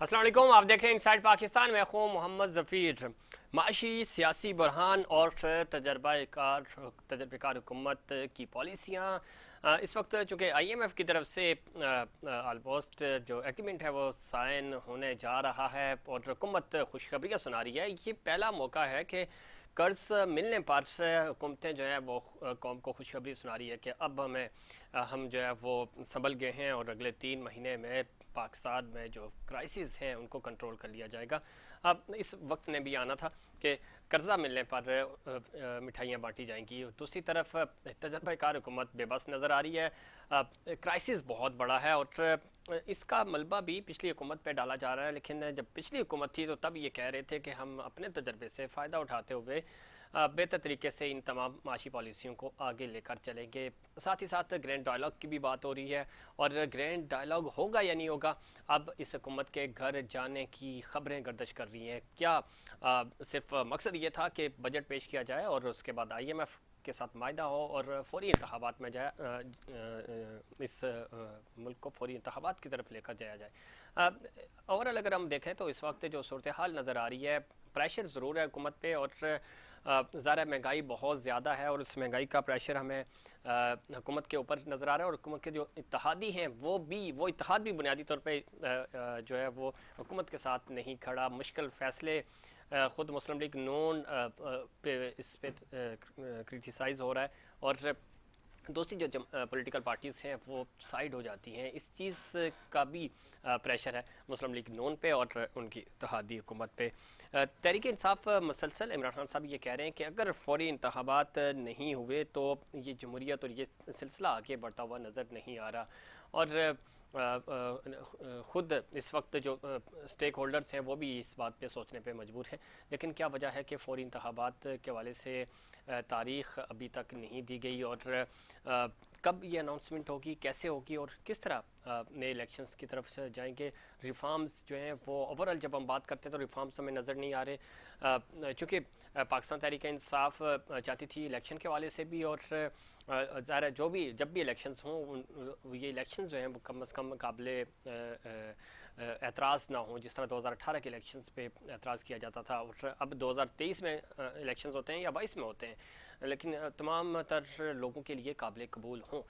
अस्सलाम वालेकुम, आप देख रहे हैं इनसाइड पाकिस्तान में हूँ मोहम्मद जफ़ीर। माशी सियासी बुरहान और तजर्बेकार हुकूमत की पॉलिसियाँ इस वक्त चूँकि IMF की तरफ से ऑलमोस्ट जो एग्रीमेंट है वो साइन होने जा रहा है और हुकूमत खुशखबरियाँ सुना रही है। ये पहला मौका है कि कर्ज मिलने पर हुकूमतें जो है वो कौम को खुशखबरी सुना रही है कि अब हम जो है वो संभल गए हैं और अगले 3 महीने में पाकिस्तान में जो क्राइसिस हैं उनको कंट्रोल कर लिया जाएगा। अब इस वक्त ने भी आना था कि कर्जा मिलने पर मिठाइयाँ बांटी जाएंगी। दूसरी तरफ तजर्बाकार हुकूमत बेबस नज़र आ रही है। क्राइसिस बहुत बड़ा है और इसका मलबा भी पिछली हुकूमत पे डाला जा रहा है, लेकिन जब पिछली हुकूमत थी तो तब ये कह रहे थे कि हम अपने तजर्बे से फ़ायदा उठाते हुए बेहतर तरीके से इन तमाम माशी पॉलिसियों को आगे लेकर चलेंगे। साथ ही साथ ग्रैंड डायलॉग की भी बात हो रही है और ग्रैंड डायलॉग होगा या नहीं होगा, अब इस हुकूमत के घर जाने की खबरें गर्दिश कर रही हैं। क्या सिर्फ मकसद ये था कि बजट पेश किया जाए और उसके बाद IMF के साथ मायदा हो और फौरी इंतखाबात में जाए, इस मुल्क को फौरी इंतखाबात की तरफ लेकर जाया जाए। ओवरऑल अगर हम देखें तो इस वक्त जो सूरत हाल नज़र आ रही है, प्रेशर ज़रूर है हुकूमत पे और ज़रा महंगाई बहुत ज़्यादा है और उस महंगाई का प्रेशर हमें हुकूमत के ऊपर नज़र आ रहा है और हुकूमत के जो इत्तेहादी हैं वो इत्तेहाद भी बुनियादी तौर पे जो है वो हुकूमत के साथ नहीं खड़ा। मुश्किल फ़ैसले ख़ुद मुस्लिम लीग नून पे इस पे क्रिटिसाइज़ हो रहा है और दूसरी जो पॉलिटिकल पार्टीज़ हैं वो साइड हो जाती हैं। इस चीज़ का भी प्रेशर है मुस्लिम लीग नून पे और उनकी इत्तेहादी हुकूमत पे। तहरीक इंसाफ मसलसल इमरान खान साहब ये कह रहे हैं कि अगर फौरी इंतखाबात नहीं हुए तो ये जमहूरियत और ये सिलसिला आगे बढ़ता हुआ नज़र नहीं आ रहा। और ख़ुद इस वक्त जो स्टेक होल्डर्स हैं वो भी इस बात पे सोचने पे मजबूर हैं। लेकिन क्या वजह है कि फ़ौरी इंतखाबात के हवाले से तारीख़ अभी तक नहीं दी गई और कब ये अनाउंसमेंट होगी, कैसे होगी और किस तरह नए इलेक्शंस की तरफ से जाएंगे। रिफॉर्म्स जो हैं वो ओवरऑल जब हम बात करते हैं तो रिफॉर्म्स हमें नज़र नहीं आ रहे, चूँकि पाकिस्तान तहरीक इंसाफ चाहती थी इलेक्शन के हवाले से भी और ज़ाहिर है जो भी जब भी इलेक्शंस हों ये इलेक्शंस जो हैं वो कम अज़ कम काबिले एतराज़ ना हो, जिस तरह 2018 के इलेक्शंस पे एतराज़ किया जाता था और अब 2023 में इलेक्शंस होते हैं या 22 में होते हैं, लेकिन तमाम तर लोगों के लिए काबिल कबूल हों।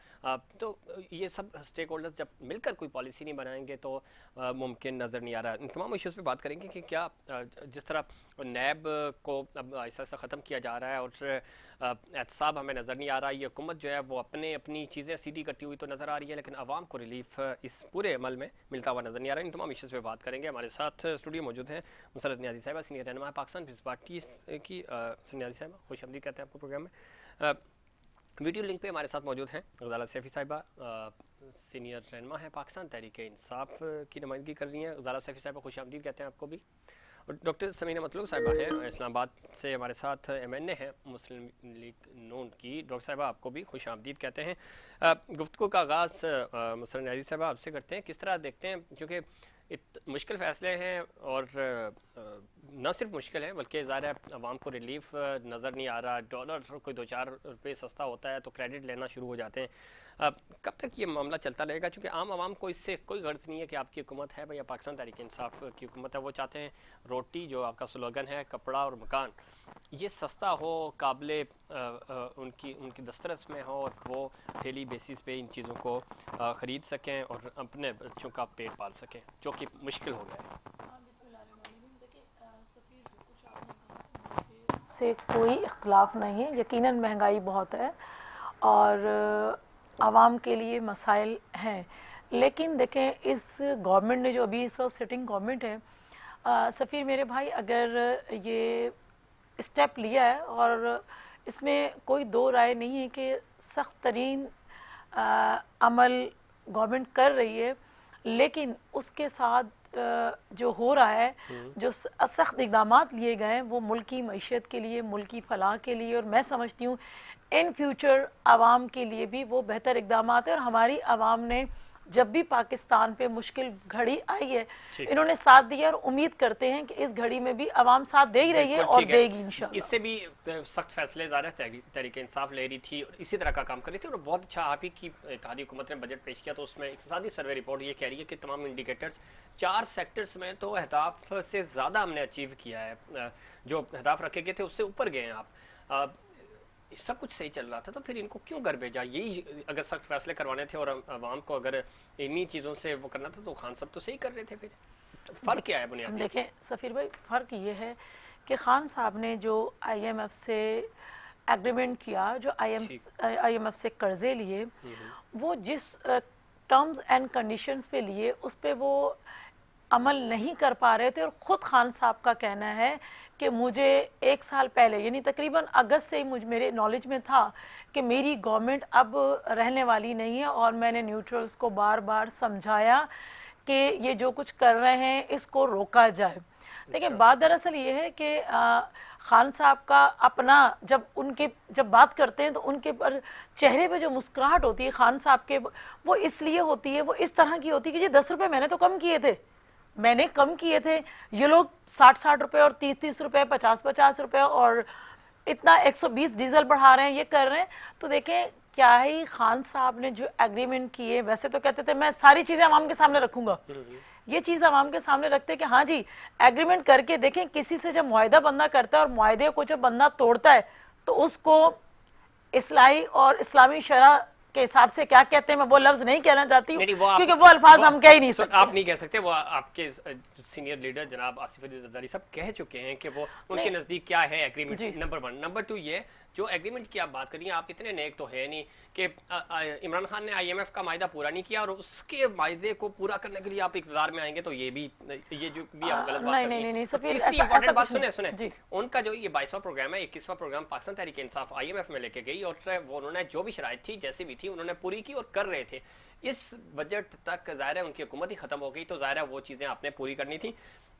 तो ये सब स्टेक होल्डर्स जब मिलकर कोई पॉलिसी नहीं बनाएंगे तो मुमकिन नज़र नहीं आ रहा। इन तमाम इश्यूज़ पे बात करेंगे कि क्या जिस तरह नैब को अब ऐसा ऐसा ख़त्म किया जा रहा है और एहतसाब हमें नज़र नहीं आ रहा, ये हुकूमत जो है वो अपनी चीज़ें सीधी करती हुई तो नज़र आ रही है लेकिन आवाम को रिलीफ इस पूरे अमल में मिलता हुआ नज़र नहीं आ रहा है। इन तमाम इश्यूज़ पे बात करेंगे। हमारे साथ स्टूडियो मौजूद हैं मुसरत नियाज़ी साहिबा, सीनियर रहनुमा पाकिस्तान पीपल्स पार्टी की। नियाज़ी साहिबा खुश आमदीद कहते हैं आपको प्रोग्राम में। वीडियो लिंक पे हमारे साथ मौजूद हैं गज़ाला सैफ़ी साहिबा, सीनियर रहनुमा है पाकिस्तान तहरीक इंसाफ की नुमाइंदगी कर रही हैं। गज़ाला सैफ़ी साहिबा खुश आमदीद कहते हैं आपको भी। और डॉक्टर समीना मतलूब साहिबा हैं इस्लामाबाद से हमारे साथ, MNA हैं मुस्लिम लीग नून की। डॉक्टर साहिबा आपको भी खुश आमदीद कहते हैं। गुफ्तगू का आगाज़ मुसरत नियाज़ी साहिबा आपसे करते हैं। किस तरह देखते हैं, क्योंकि मुश्किल फ़ैसले हैं और न सिर्फ मुश्किल है बल्कि ज़ाहिर है आवाम को रिलीफ नज़र नहीं आ रहा। डॉलर कोई 2-4 रुपये सस्ता होता है तो क्रेडिट लेना शुरू हो जाते हैं। कब तक ये मामला चलता रहेगा, क्योंकि आम आवाम को इससे कोई गर्ज नहीं है कि आपकी हुकूमत है या पाकिस्तान तहरीक इंसाफ की हुकूमत है। वो चाहते हैं रोटी, जो आपका स्लोगन है, कपड़ा और मकान, ये सस्ता हो, काबिले उनकी दस्तरस में हो और वो डेली बेसिस पे इन चीज़ों को ख़रीद सकें और अपने बच्चों का पेट पाल सकें, जो कि मुश्किल हो गया है। से कोई इख्तलाफ नहीं है, यकीनन महंगाई बहुत है और आवाम के लिए मसाइल हैं, लेकिन देखें इस गवर्नमेंट ने जो अभी इस वक्त सिटिंग गवर्नमेंट है, सफ़ीर मेरे भाई, अगर ये स्टेप लिया है और इसमें कोई दो राय नहीं है कि सख्त तरीन अमल गवर्नमेंट कर रही है, लेकिन उसके साथ जो हो रहा है, जो सख्त इक़दाम लिए गए हैं वो मुल्क की मईशत के लिए, मुल्क की फलाह के लिए, और मैं समझती हूँ इन फ्यूचर आवाम के लिए भी वो बेहतर इक़दाम हैं। और हमारी आवाम ने जब भी पाकिस्तान पे मुश्किल घड़ी आई है ठीक। इन्होंने साथ दिया और उम्मीद करते हैं कि इस घड़ी में भी आवाम साथ दे ही रही है बिल्कुल और ठीक है। देगी इंशाल्लाह। इससे भी सख्त फैसले ज़ाहिर है तहरीक इंसाफ ले रही थी और इसी तरह का काम कर रही थी। और बहुत अच्छा आप ही की इत्तेहादी हुकूमत ने बजट पेश किया तो उसमें इक़्तिसादी सर्वे रिपोर्ट ये कह रही है कि तमाम इंडिकेटर्स 4 सेक्टर्स में तो अहदाफ से ज़्यादा हमने अचीव किया है। जो अहदाफ रखे गए थे उससे ऊपर गए हैं आप। सब कुछ सही चल रहा था तो फिर इनको क्यों घर भेजा? यही अगर सख्त फैसले करवाने थे और अवाम को अगर इन्हीं चीज़ों से वो करना था तो खान साहब तो सही कर रहे थे। फिर फ़र्क क्या है बुनियादी? देखें सफ़ीर भाई, फ़र्क ये है कि खान साहब ने जो IMF से एग्रीमेंट किया, जो IMF से कर्जे लिए, वो जिस टर्म्स एंड कंडीशंस पे लिए उस पे वो अमल नहीं कर पा रहे थे। और ख़ुद खान साहब का कहना है कि मुझे 1 साल पहले यानी तकरीबन अगस्त से ही मेरे नॉलेज में था कि मेरी गवर्नमेंट अब रहने वाली नहीं है और मैंने न्यूट्रल्स को बार बार समझाया कि ये जो कुछ कर रहे हैं इसको रोका जाए। देखिए बात दरअसल ये है कि खान साहब का अपना जब बात करते हैं तो उनके पर चेहरे पे जो मुस्कुराहट होती है खान साहब के, वो इसलिए होती है, वो इस तरह की होती है कि जी 10 रुपये मैंने तो कम किए थे, मैंने कम किए थे, ये लोग 60-60 रुपये और 30-30 रुपये, 50-50 रुपये और इतना 120 डीजल बढ़ा रहे हैं, ये कर रहे हैं। तो देखें क्या ही खान साहब ने जो एग्रीमेंट किए, वैसे तो कहते थे मैं सारी चीज़ें आवाम के सामने रखूंगा, ये चीज़ आवाम के सामने रखते कि हाँ जी एग्रीमेंट करके देखें। किसी से जब मुआहदा बंदा करता है और मुआहदे को जब बंदा तोड़ता है तो उसको इस्लाही और इस्लामी शरह के हिसाब से क्या कहते हैं, मैं वो लफ्ज नहीं कहना चाहती हूँ क्योंकि वो अल्फाज हम कह ही नहीं सकते। आप नहीं कह सकते, वो आपके सीनियर लीडर जनाब आसिफ अली जरदारी साहब कह चुके हैं कि वो उनके नजदीक क्या है एग्रीमेंट। नंबर 1। नंबर 2 ये जो एग्रीमेंट की आप बात करिए, आप इतने नेक तो है नहीं कि इमरान खान ने IMF का मायदा पूरा नहीं किया और उसके मायदे को पूरा करने के लिए आप इक़्तिदार में आएंगे तो ये जो भी आप गलत बात कर रही हैं। तीसरी इंपॉर्टेंट बात सुने, उनका जो ये 22वां प्रोग्राम है, 21वां प्रोग्राम पाकिस्तान तहरीक इंसाफ IMF में लेके गई और वो उन्होंने जो भी शराइत थी जैसी भी थी उन्होंने पूरी की और कर रहे थे। इस बजट तक ज़ाहिर है उनकी हुकूमत ही खत्म हो गई तो ज़ाहिर है वो चीज़ें आपने पूरी करनी थी।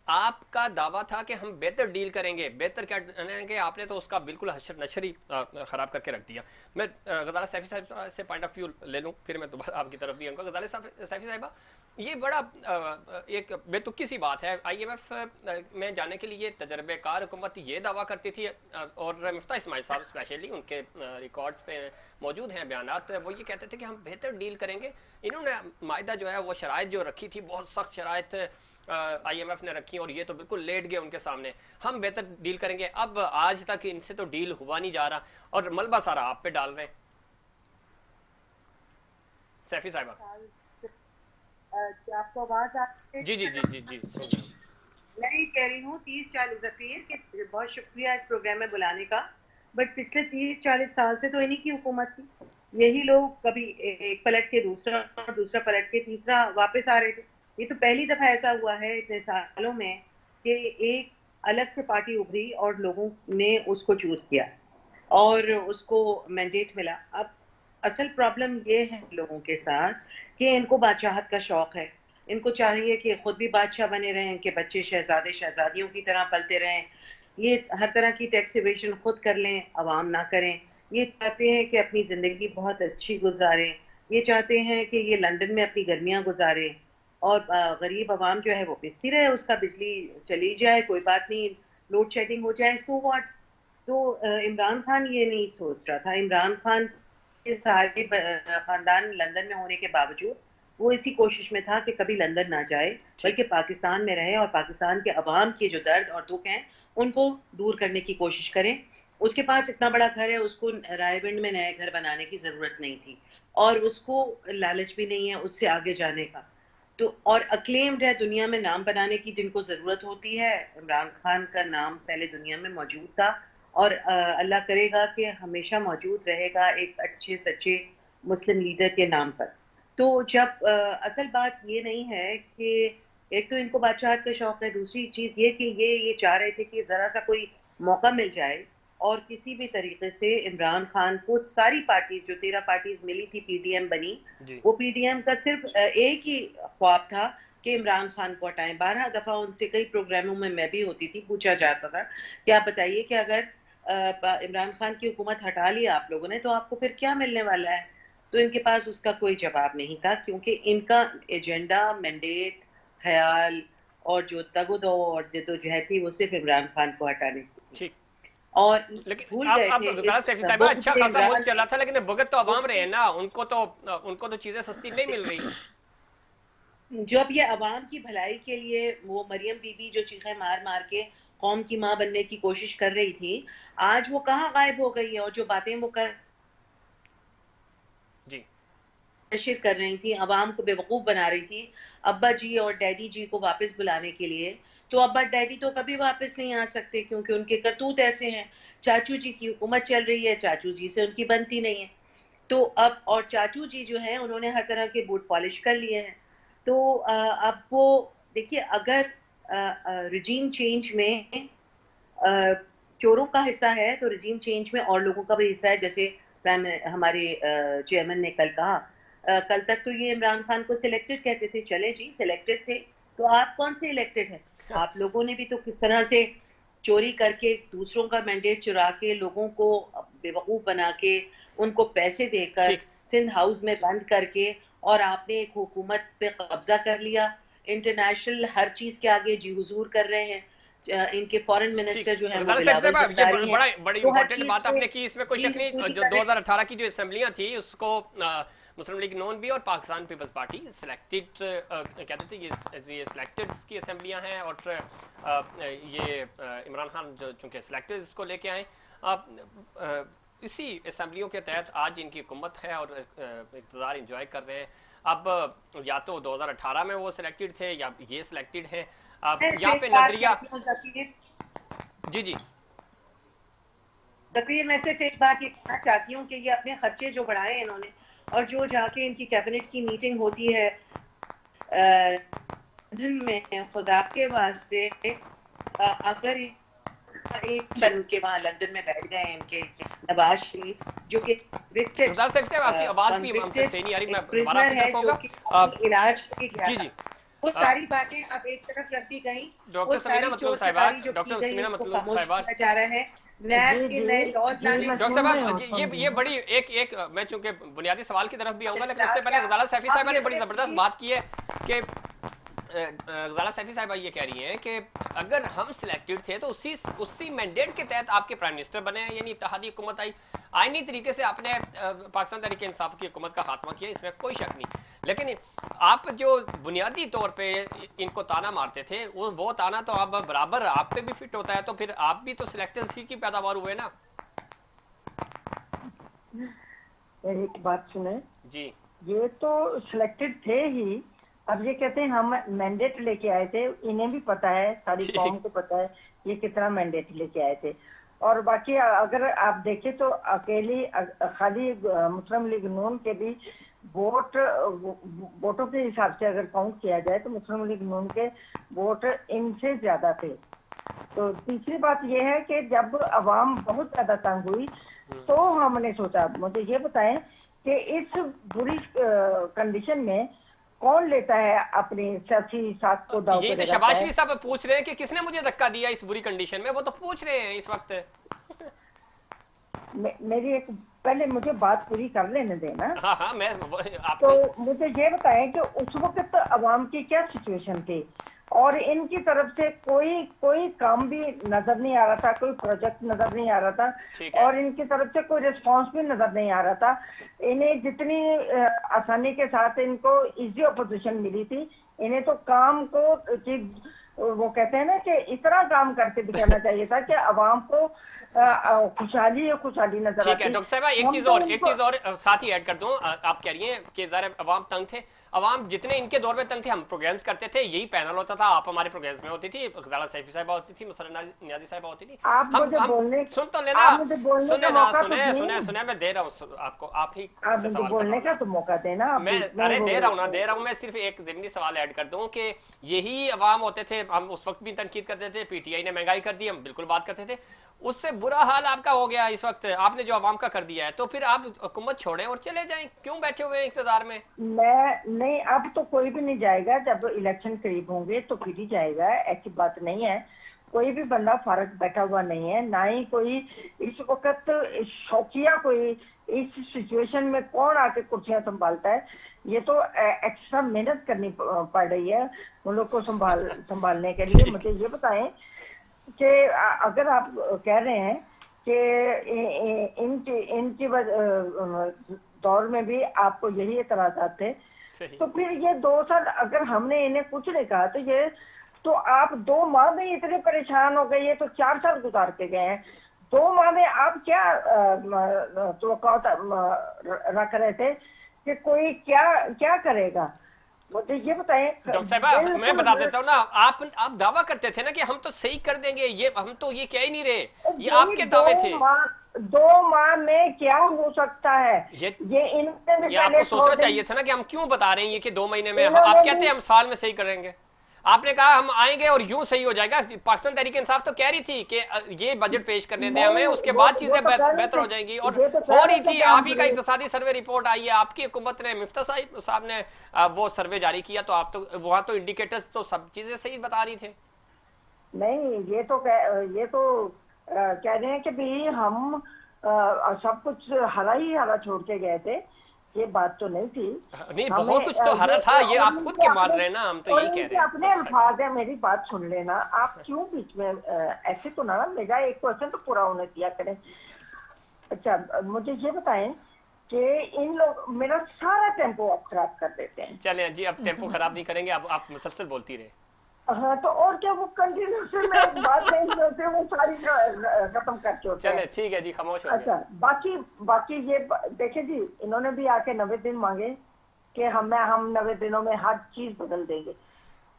आपका दावा था कि हम बेहतर डील करेंगे, बेहतर क्या करेंगे, आपने तो उसका बिल्कुल हशर नशर ही खराब करके रख दिया। मैं गजाला सैफी साहब से पॉइंट ऑफ व्यू ले लूँ फिर मैं दोबारा आपकी तरफ भी आऊँगा। गजाला सैफी साहिबा, ये बड़ा एक बेतुकी सी बात है। IMF में जाने के लिए तजर्बेकार हुकूमत ये दावा करती थी और मुफ्ता इस्माइल साहब स्पेशली उनके रिकॉर्ड्स पे मौजूद हैं बयानात, वो ये कहते थे कि हम बेहतर डील करेंगे। इन्होंने मायदा जो है वो शराइत जो रखी थी बहुत सख्त शराइत IMF ने रखी और ये तो बिल्कुल लेट गए उनके सामने, हम बेहतर डील करेंगे। अब आज तक इनसे तो डील हुआ नहीं जा रहा और मलबा सारा आप पे डाल रहे हैं। सैफी साहिबा आपको आवाज आ रही है? जी जी जी जी जी सुन रहा हूं। मैं ही कह रही हूँ 30-40 जफीर के बहुत शुक्रिया इस प्रोग्राम में बुलाने का, बट पिछले 30-40 साल से तो इन्हीं की हुकूमत थी। यही लोग कभी एक पलट के दूसरा पलट के तीसरा वापस आ रहे थे। ये तो पहली दफा ऐसा हुआ है इतने सालों में कि एक अलग से पार्टी उभरी और लोगों ने उसको चूज किया और उसको मैंडेट मिला। अब असल प्रॉब्लम ये है लोगों के साथ कि इनको बादशाहत का शौक है, इनको चाहिए कि खुद भी बादशाह बने रहें, कि बच्चे शहजादे शहजादियों की तरह पलते रहें, ये हर तरह की टैक्स इवेशन खुद कर लें, अवाम ना करें। ये चाहते हैं कि अपनी ज़िंदगी बहुत अच्छी गुजारें, ये चाहते हैं कि ये लंदन में अपनी गर्मियाँ गुजारें और गरीब अवाम जो है वो पिसती रहे, उसका बिजली चली जाए कोई बात नहीं, लोड शेडिंग हो जाए तो व्हाट। तो इमरान खान ये नहीं सोच रहा था। इमरान खान के सारे खानदान लंदन में होने के बावजूद वो इसी कोशिश में था कि कभी लंदन ना जाए बल्कि पाकिस्तान में रहे और पाकिस्तान के अवाम के जो दर्द और दुख हैं उनको दूर करने की कोशिश करें। उसके पास इतना बड़ा घर है, उसको रायविंड में नया घर बनाने की जरूरत नहीं थी और उसको लालच भी नहीं है उससे आगे जाने का। तो और अक्लेम्ड है दुनिया में नाम बनाने की जिनको जरूरत होती है। इमरान खान का नाम पहले दुनिया में मौजूद था और अल्लाह करेगा कि हमेशा मौजूद रहेगा एक अच्छे सच्चे मुस्लिम लीडर के नाम पर। तो जब असल बात ये नहीं है कि एक तो इनको बादशाहत का शौक है, दूसरी चीज ये कि ये चाह रहे थे कि जरा सा कोई मौका मिल जाए और किसी भी तरीके से इमरान खान को सारी पार्टी जो 13 पार्टीज मिली थी PDM बनी, वो PDM का सिर्फ एक ही ख्वाब था कि इमरान खान को हटाएं। 12 दफा उनसे कई प्रोग्रामों में मैं भी होती थी, पूछा जाता था कि आप बताइए कि अगर इमरान खान की हुकूमत हटा लिया आप लोगों ने तो आपको फिर क्या मिलने वाला है। तो इनके पास उसका कोई जवाब नहीं था, क्योंकि इनका एजेंडा, मैंडेट, ख्याल और जो तगदो और जद्दोजहद थी वो सिर्फ इमरान खान को हटाने की थी। ठीक। और लेकिन भूल गए अब थे गजाला इस सैफी साहिबा बुग़्ज़ अच्छा खासा मुल्क इमरान चल रहा था, लेकिन भुगत तो अवाम रहे हैं बुग़्ज़ ना, उनको तो चीजें सस्ती नहीं मिल रही। जब ये अवाम की भलाई के लिए वो मरियम बीबी जो चीखें मार मार के कौम की माँ बनने की कोशिश कर रही थी, आज वो कहाँ गायब हो गई है? और जो बातें वो जी नशिर कर रही थी, अवाम को बेवकूफ बना रही थी अब्बा जी और डैडी जी को वापस बुलाने के लिए, तो अब्बा डैडी तो कभी वापस नहीं आ सकते, क्योंकि उनके करतूत ऐसे हैं। चाचू जी की हुकूमत चल रही है, चाचू जी से उनकी बनती नहीं है। तो अब और चाचू जी जो हैं उन्होंने हर तरह के बूट पॉलिश कर लिए हैं। तो अब वो देखिए, अगर रिजीम चेंज में अ, चोरों का हिस्सा है तो रिजीम चेंज में और लोगों का भी हिस्सा है। जैसे हमारे चेयरमैन ने कल कहा, कल तक तो ये इमरान खान को सिलेक्टेड कहते थे, चले जी सिलेक्टेड थे, तो आप कौन से इलेक्टेड हैं? आप लोगों ने भी तो किस तरह से चोरी करके दूसरों का मैंडेट चुरा के लोगों को बेवकूफ बना के उनको पैसे देकर ठीक। सिंध हाउस में बंद करके और आपने एक हुकूमत पे कब्जा कर लिया। इंटरनेशनल हर चीज के आगे जी हुजूर कर रहे हैं। इनके फॉरेन ठीक। मिनिस्टर जो हैं वो गजाला सैफ बिलावल साहब, ये जरदारी हैं, बड़ा बड़ी वो हर इंपॉर्टेंट चीज बात पे आपने की, इसमें कोई जी शक नहीं। हुजूरी जो कर रहे 2018 की जो असेंबलियां थी उसको मुस्लिम लीग नून भी और पाकिस्तान पीपल्स पार्टी सिलेक्टेड कहते थे, ये सिलेक्टेड की असेंबलियां हैं, और ये इमरान खान जो चूंकि सिलेक्टेड इसको लेके आए। इसी असेंबलियों के तहत आज इनकी हुकूमत है और इक़्तिदार इंजॉय कर रहे हैं। अब या तो 2018 में वो सिलेक्टेड थे या ये सिलेक्टेड है। अब हैं। यहाँ फिर पे एक बात नजरिया। कहती हूँ ज़कीर, जी जी ज़कीर, मैं सिर्फ एक बात ये कहना चाहती हूँ कि ये अपने खर्चे जो बढ़ाए हैं इन्होंने, और जो जाके इनकी कैबिनेट की मीटिंग होती है लंदन में, खुदा के वास्ते अगर एक ठीक। बन के वहां लंदन में बैठ गए इनके नवाज शरीफ, जो कि कन्विक्टेड गुलजार साहब साहब, आपकी आवाज भी हमसे कन्विक्टेड सही नहीं आ रही, मैं एक दोबारा प्रिजनर आपकी है तरफ जो होगा। कि अ, अपनी इलाज के गया जी था, जी। वो सारी बातें अब एक तरफ रख दी गई। वो डॉक्टर समीना सारी मतलब चोर साहिबा, चकारी जो की डॉक्टर गई समीना उसको मतलब खामोश साहिबा। किया जा रहा है। नैब जी के जी नए लॉज जी, लाने मैं डॉक्टर सुन रही साहब, हूँ सुन रही ये हूँ। बड़ी एक मैं चूंकि बुनियादी सवाल की तरफ भी आऊंगा, लेकिन उससे पहले क्या गजाला सैफी आप साहिबा ये ने बड़ी बड़े जबरदस्त खुशी बात की है कि गजाला सैफी साहिबा ये कह रही हैं कि अगर हम सिलेक्टेड थे तो उसी मैंडेट के तहत आपके प्राइम मिनिस्टर बने हैं, यानी इत्तेहादी हुकूमत आई। आईनी तरीके से आपने पाकिस्तान तहरीक इंसाफ की हुकूमत का खात्मा किया, इसमें कोई शक नहीं। लेकिन आप जो बुनियादी तौर पे इनको ताना मारते थे, वो ताना तो अब बराबर आप पे भी फिट होता है, तो फिर आप भी तो सिलेक्टर्स की पैदावार हुए ना। मेरी एक बात सुने, जी ये तो सिलेक्टेड थे ही। अब ये कहते हैं हम मैंडेट लेके आए थे, इन्हें भी पता है, सारी ठीक। कौम को पता है ये कितना मैंडेट लेके आए थे। और बाकी अगर आप देखें तो अकेली खाली मुस्लिम लीग नून के भी वोटों के हिसाब से अगर काउंट किया जाए तो मुस्लिम लीग नून के वोट इनसे ज्यादा थे। तो तीसरी बात यह है कि जब अवाम बहुत ज्यादा तंग हुई तो हमने सोचा, मुझे ये बताएं कि इस बुरी कंडीशन में कौन लेता है अपनी सियासी साथ को दाव यही पे तो लगाता शबाश है। अली साहब पूछ रहे हैं कि किसने मुझे धक्का दिया इस बुरी कंडीशन में, वो तो पूछ रहे हैं इस वक्त। मेरी एक पहले मुझे बात पूरी कर लेने देना। हाँ हाँ, मैं आप तो मुझे ये बताएं कि उस वक्त अवाम की क्या सिचुएशन थी और इनकी तरफ से कोई काम भी नजर नहीं आ रहा था, कोई प्रोजेक्ट नजर नहीं आ रहा ठीक था है। और इनकी तरफ से कोई रिस्पांस भी नजर नहीं आ रहा था। इन्हें जितनी आसानी के साथ इनको इजी अपोजिशन मिली थी, इन्हें तो काम को वो कहते हैं ना कि इतना काम करके दिखाना चाहिए था कि अवाम को खुशहाली नजर ठीक है आती। डॉक्टर साहब, एक हम चीज तो और उनको साथ ही ऐड कर दूं। आप कह रही हैं कि ज़ाहिर अवाम तंग थे। अवाम जितने इनके दौर में तंग थे, हम प्रोग्राम्स करते थे, यही पैनल होता था, आप हमारे प्रोग्राम्स में होती थी, गजाला सैफी साहिबा होती थी, मुसर्रत नियाज़ी साहिबा होती थी। आप मुझे बोलने सुन तो लेना, आप मुझे बोलने सुने का ना, मौका तो सुने, मैं दे रहा हूँ आपको, आप ही आप से मुझे सवाल बोलने करवाना। का तो मौका देना। मैं अरे दे रहा हूँ मैं सिर्फ एक ज़िमनी सवाल ऐड कर दूं कि यही अवाम होते थे, हम उस वक्त भी तनकीद करते थे, पीटीआई ने महंगाई कर दी, हम बिल्कुल बात करते थे, उससे बुरा हाल आपका हो गया इस वक्त, आपने जो अवाम का कर दिया है, तो फिर आप हुकूमत छोड़ें और चले जाएं, क्यों बैठे हुए हैं इक़्तिदार में? मैं नहीं, अब तो कोई भी नहीं जाएगा, जब इलेक्शन करीब होंगे तो फिर ही जाएगा, ऐसी बात नहीं है। कोई भी बंदा फारग बैठा हुआ नहीं है, ना ही कोई इस वक्त शौकिया कोई इस सिचुएशन में कौन आके कुर्सियां संभालता है। ये तो एक्स्ट्रा मेहनत करनी पड़ रही है उन लोग को संभालने के लिए। मुझे ये बताएं कि अगर आप कह रहे हैं कि इनकी दौर में भी आपको यही एतराज़ात थे, तो फिर ये 2 साल अगर हमने इन्हें कुछ नहीं कहा तो ये तो आप 2 माह में इतने परेशान हो गए, ये तो 4 साल गुजार के गए हैं। 2 माह में आप क्या तो रख रहे थे कि कोई क्या करेगा? मुझे ये बताएं। डॉक्टर साहब मैं बता देता हूँ ना, आप दावा करते थे ना कि हम तो सही कर देंगे, ये हम तो ये कह ही नहीं रहे, ये आपके दावे थे। 2 माह में क्या हो सकता है? ये आपको सोचना चाहिए था ना कि हम क्यों बता रहे हैं ये कि 2 महीने में। आप कहते हैं हम साल में सही करेंगे, आपने कहा हम आएंगे और यूं सही हो जाएगा। पाकिस्तान तहरीक इंसाफ तो कह रही थी कि ये बजट पेश करने दें हमें, उसके बाद चीजें बेहतर हो जाएंगी, और हो रही थी। आप ही का इक़्तिसादी सर्वे रिपोर्ट आई है, आपकी हुकूमत ने, मिफ्ता साहब ने वो सर्वे जारी किया, तो आप तो वहां तो इंडिकेटर्स तो सब चीजें सही बता रही थे। नहीं, ये तो कह रहे हैं कि भाई हम सब कुछ हरा छोड़ के गए थे, ये बात तो नहीं थी। नहीं, बहुत कुछ तो हरा था, ये आप खुद के मान रहे हैं ना, हम तो यही कह रहे हैं। अपने अल्फाज है, मेरी बात सुन लेना। आप क्यों बीच में ऐसे तो ना, मेरा एक क्वेश्चन तो पूरा होने दिया करें। अच्छा, मुझे ये बताएं कि इन लोग मेरा सारा टेम्पो आप खराब कर देते हैं। चले जी, अब टेम्पो खराब नहीं करेंगे, अब आप मुसलसल बोलती रहे। हाँ, तो और क्या, वो कंटिन्यूसली में बात नहीं करते, वो सारी खत्म कर चुके। चले ठीक है जी, खामोश हो गए। अच्छा, बाकी ये देखे जी, इन्होंने भी आके 90 दिन मांगे कि हम 90 दिनों में हर चीज बदल देंगे।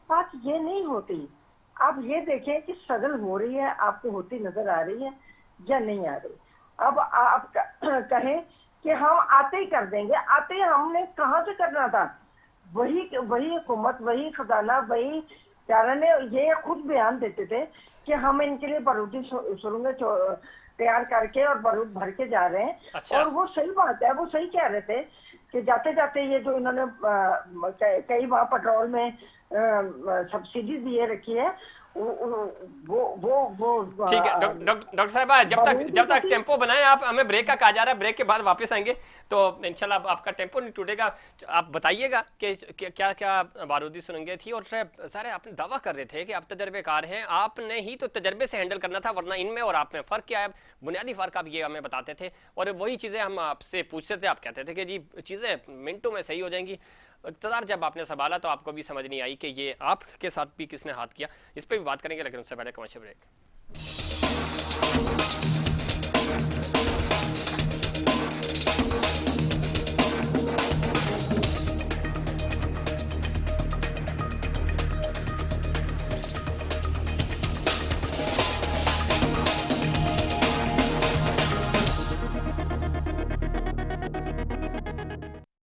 बात ये नहीं होती। आप ये देखें कि स्ट्रगल हो रही है, आपको होती नजर आ रही है या नहीं आ रही। अब आप कहें कि हम आते ही कर देंगे, आते ही हमने कहाँ से करना था? वही हुकूमत, वही खजाना, वही चारा ने ये खुद बयान देते थे कि हम इनके लिए बारूदी सुरंगें तैयार करके और बारूद भर के जा रहे हैं। अच्छा। और वो सही बात है, वो सही कह रहे थे कि जाते जाते ये जो इन्होंने कई बार पेट्रोल में सब्सिडी दिए रखी है, वो ठीक है। डॉक्टर साहब, जब तक टेम्पो बनाए, आप हमें ब्रेक का कहा जा रहा है, ब्रेक के बाद वापस आएंगे तो इंशाल्लाह आपका टेम्पो नहीं टूटेगा। आप बताइएगा कि क्या क्या बारूदी सुरंगें थी, और सारे आपने दावा कर रहे थे कि आप तजर्बेकार हैं, आपने ही तो तजर्बे से हैंडल करना था, वरना इनमें और आप में फ़र्क क्या है? बुनियादी फ़र्क आप ये हमें बताते थे, और वही चीज़ें हम आपसे पूछते थे। आप कहते थे कि जी चीज़ें मिनटों में सही हो जाएंगी। इक़्तिदार जब आपने संभाला तो आपको भी समझ नहीं आई कि ये आपके साथ भी किसने हाथ किया। इस पर भी बात करेंगे, लेकिन उससे पहले कमर्शियल ब्रेक।